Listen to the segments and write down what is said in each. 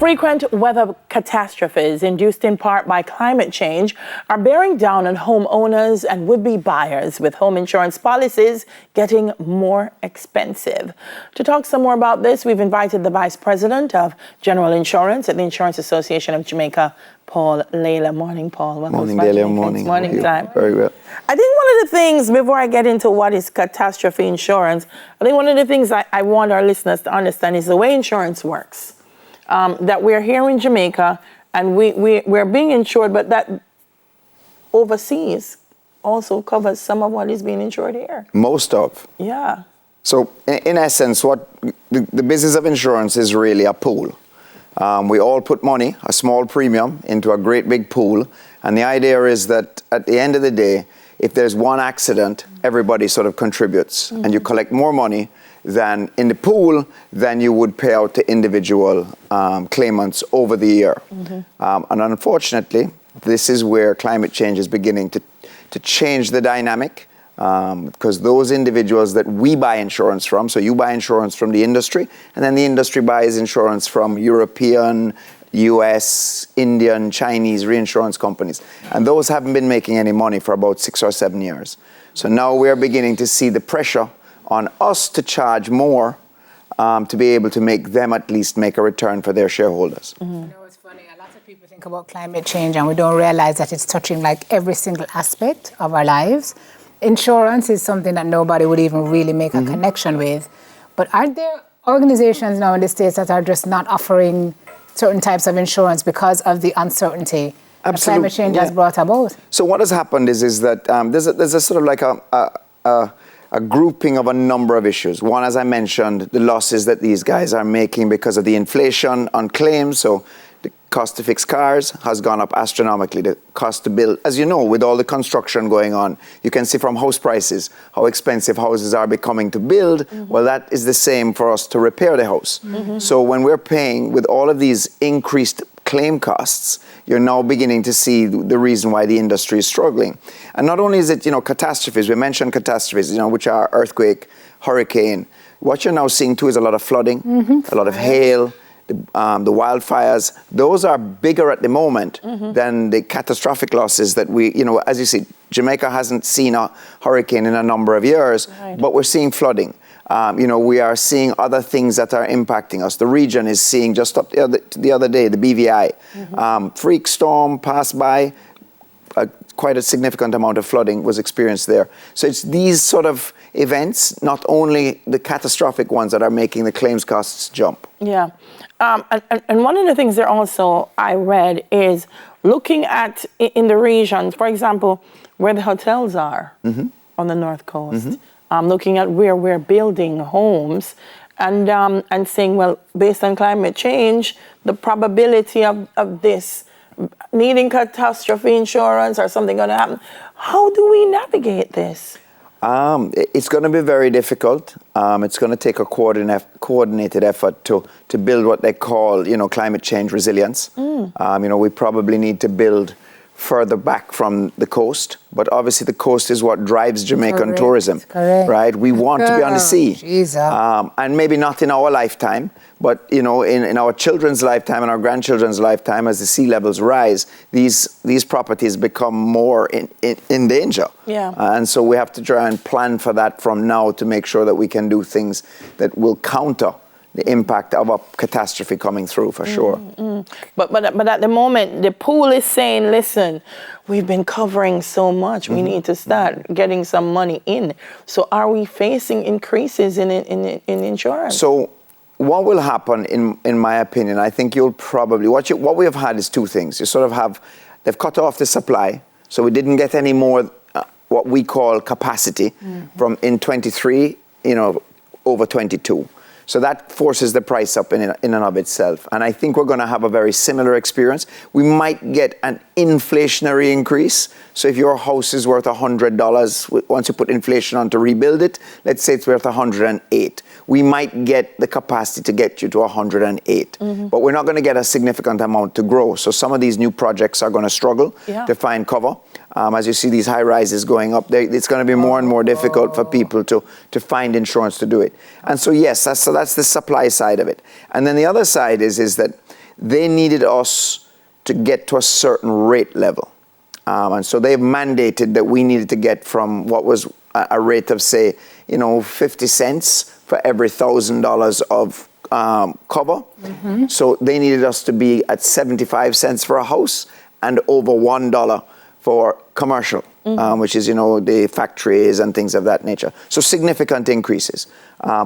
Frequent weather catastrophes induced in part by climate change are bearing down on homeowners and would-be buyers, with home insurance policies getting more expensive. To talk some more about this, we've invited the Vice President of General Insurance at the Insurance Association of Jamaica, Paul Lalor. Morning, Paul. Welcome. Morning, Delia. Morning. Morning time. Very well. I think one of the things, before I get into what is catastrophe insurance, I think one of the things I want our listeners to understand is the way insurance works. That we're here in Jamaica and we're being insured, but that overseas also covers some of what is being insured here. Most of. Yeah. So in essence, what the business of insurance is really a pool. We all put money, a small premium, into a great big pool. And the idea is that at the end of the day, if there's one accident, everybody sort of contributes. Mm-hmm. And you collect more money than in the pool than you would pay out to individual claimants over the year. Mm-hmm. And unfortunately, this is where climate change is beginning to change the dynamic, because those individuals that we buy insurance from, so you buy insurance from the industry, and then the industry buys insurance from European, US, Indian, Chinese reinsurance companies. And those haven't been making any money for about 6 or 7 years. So now we're beginning to see the pressure on us to charge more to be able to make them at least make a return for their shareholders. Mm-hmm. You know, it's funny, a lot of people think about climate change and we don't realize that it's touching like every single aspect of our lives. Insurance is something that nobody would even really make a connection with. But aren't there organizations now in the States that are just not offering certain types of insurance because of the uncertainty that climate change has brought about? So what has happened is that there's a sort of like a grouping of a number of issues. One, as I mentioned, the losses that these guys are making because of the inflation on claims. So the cost to fix cars has gone up astronomically. The cost to build, as you know, with all the construction going on, you can see from house prices how expensive houses are becoming to build. Mm-hmm. Well, that is the same for us to repair the house. Mm-hmm. So when we're paying with all of these increased claim costs, you're now beginning to see the reason why the industry is struggling. And not only is it, catastrophes, we mentioned catastrophes, which are earthquake, hurricane. What you're now seeing too is a lot of flooding, a lot of hail, the wildfires. Those are bigger at the moment than the catastrophic losses that we, as you see, Jamaica hasn't seen a hurricane in a number of years, but we're seeing flooding. We are seeing other things that are impacting us. The region is seeing, just up the other day, the BVI. Freak storm passed by, quite a significant amount of flooding was experienced there. So it's these sort of events, not only the catastrophic ones, that are making the claims costs jump. Yeah. And one of the things that also I read is looking at in the regions, for example, where the hotels are on the North Coast. Looking at where we're building homes and saying, well, based on climate change, the probability of this needing catastrophe insurance or something going to happen. How do we navigate this? It's going to be very difficult. It's going to take a coordinated effort to build what they call, climate change resilience. We probably need to build further back from the coast, but obviously the coast is what drives Jamaican tourism, right? We want to be on the sea, and maybe not in our lifetime, but in our children's lifetime and our grandchildren's lifetime, as the sea levels rise, these properties become more in danger. Yeah. And so we have to try and plan for that from now to make sure that we can do things that will counter the impact of a catastrophe coming through, for sure. But at the moment, the pool is saying, listen, we've been covering so much, we need to start getting some money in. So are we facing increases in insurance? So what will happen, in my opinion, I think you'll probably, what we have had is two things. You sort of they've cut off the supply, so we didn't get any more what we call capacity from in 23, over 22. So that forces the price up in and of itself. And I think we're going to have a very similar experience. We might get an inflationary increase. So if your house is worth $100, once you put inflation on to rebuild it, let's say it's worth 108. We might get the capacity to get you to 108. But we're not going to get a significant amount to grow. So some of these new projects are going to struggle to find cover. As you see these high rises going up, it's going to be more and more difficult for people to find insurance to do it. And so yes, that's the supply side of it. And then the other side is that they needed us to get to a certain rate level. And so they've mandated that we needed to get from what was a rate of, say, 50 cents for every $1,000 of cover. So they needed us to be at 75 cents for a house and over $1 for commercial, which is, the factories and things of that nature. So significant increases,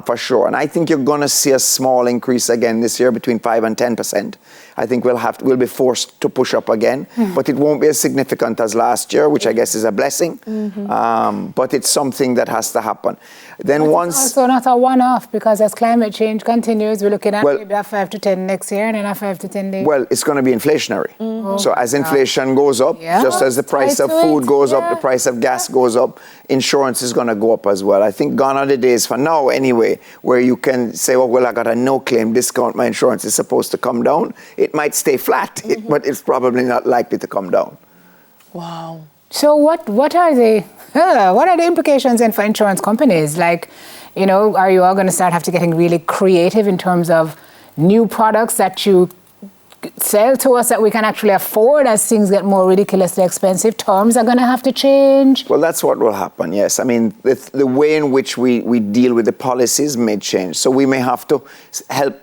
for sure. And I think you're going to see a small increase again this year, between 5 and 10%. I think we'll be forced to push up again, but it won't be as significant as last year, which I guess is a blessing. But it's something that has to happen. Then but once... It's also not a one-off, because as climate change continues, we're looking at maybe a 5 to 10 next year and then a 5 to 10 days. Well, it's going to be inflationary. So as inflation goes up, just as the price of food goes up, the price of gas goes up, insurance is going to go up as well. I think gone are the days, for now anyway, where you can say, oh, well, I got a no-claim discount, my insurance is supposed to come down. It might stay flat, but it's probably not likely to come down. Wow. So what are the implications then for insurance companies? Like, are you all going to start have to getting really creative in terms of new products that you sell to us that we can actually afford as things get more ridiculously expensive? Terms are going to have to change? Well, that's what will happen, yes. I mean, the way in which we deal with the policies may change. So we may have to help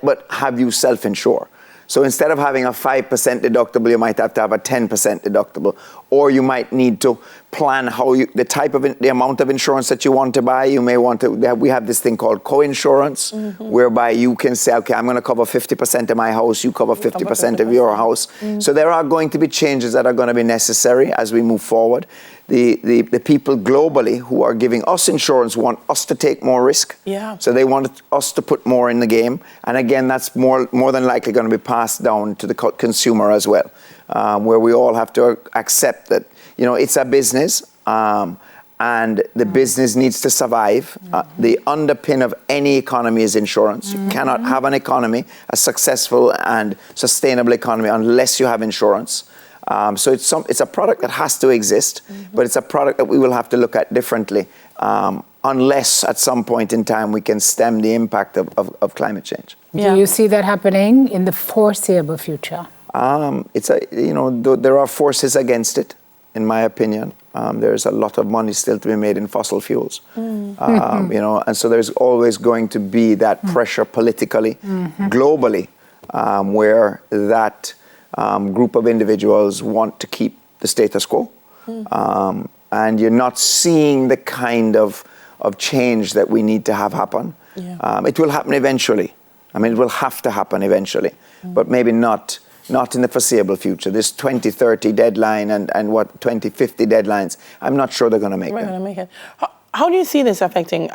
but have you self-insure. So instead of having a 5% deductible, you might have to have a 10% deductible. Or you might need to plan the amount of insurance that you want to buy. You may want to, we have this thing called co-insurance, whereby you can say, okay, I'm going to cover 50% of my house, you cover 50% of your house. So there are going to be changes that are going to be necessary as we move forward. The people globally who are giving us insurance want us to take more risk. Yeah. So they want us to put more in the game. And again, that's more than likely going to be passed down to the consumer as well, where we all have to accept that, it's a business, and the business needs to survive. The underpin of any economy is insurance. You cannot have an economy, a successful and sustainable economy, unless you have insurance. So it's a product that has to exist, but it's a product that we will have to look at differently, unless at some point in time we can stem the impact of climate change. Do you see that happening in the foreseeable future? There are forces against it, in my opinion. There's a lot of money still to be made in fossil fuels, and so there's always going to be that pressure politically, globally, where that group of individuals want to keep the status quo, and you're not seeing the kind of change that we need to have happen. It will happen eventually. I mean, it will have to happen eventually, but maybe not in the foreseeable future. This 2030 deadline and 2050 deadlines, I'm not sure they're going to make it. How do you see this affecting,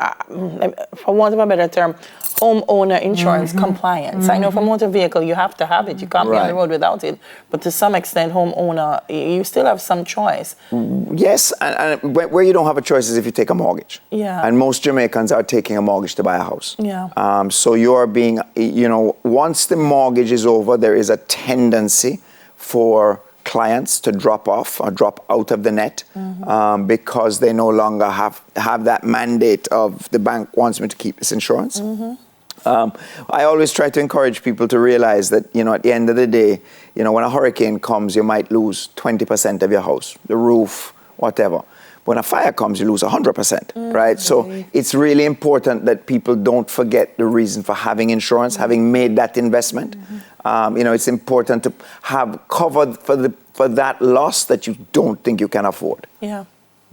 for want of a better term, homeowner insurance compliance? I know for motor vehicle, you have to have it. You can't be on the road without it. But to some extent, homeowner, you still have some choice. Yes, and where you don't have a choice is if you take a mortgage. Yeah. And most Jamaicans are taking a mortgage to buy a house. Yeah. So you are being, once the mortgage is over, there is a tendency for clients to drop off or drop out of the net, because they no longer have that mandate of the bank wants me to keep this insurance. I always try to encourage people to realize that, at the end of the day, when a hurricane comes, you might lose 20% of your house, the roof, whatever. When a fire comes, you lose 100%, right? So it's really important that people don't forget the reason for having insurance, having made that investment. It's important to have covered for that loss that you don't think you can afford. Yeah.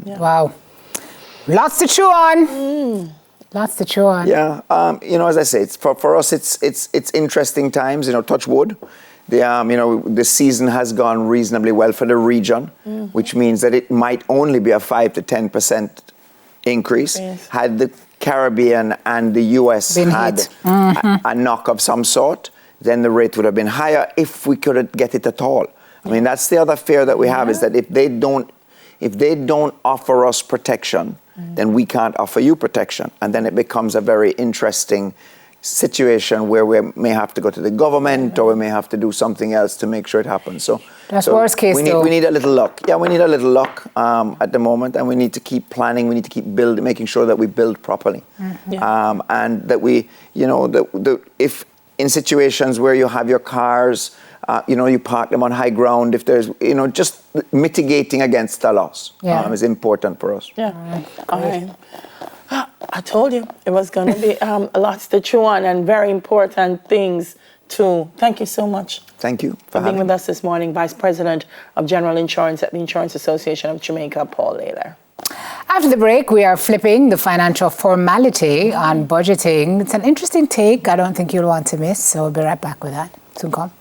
Wow. Lots to chew on. Lots to chew on. Yeah. As I say, for us, it's interesting times. Touch wood. The season has gone reasonably well for the region, which means that it might only be a 5 to 10% increase. Yes. Had the Caribbean and the US had a knock of some sort, then the rate would have been higher if we could get it at all. I mean, that's the other fear that we have, is that if they don't offer us protection, then we can't offer you protection. And then it becomes a very interesting situation where we may have to go to the government, or we may have to do something else to make sure it happens. So that's worst case, though. We need a little luck. Yeah, we need a little luck at the moment, and we need to keep planning. We need to keep making sure that we build properly, and that we, in situations where you have your cars, you park them on high ground, if there's, just mitigating against a loss is important for us. Yeah. All right. I told you it was going to be lots to chew on and very important things too. Thank you so much. Thank you for being with us this morning, Vice President of General Insurance at the Insurance Association of Jamaica, Paul Lalor. After the break, we are flipping the financial formality on budgeting. It's an interesting take I don't think you'll want to miss, so we'll be right back with that. Soon come.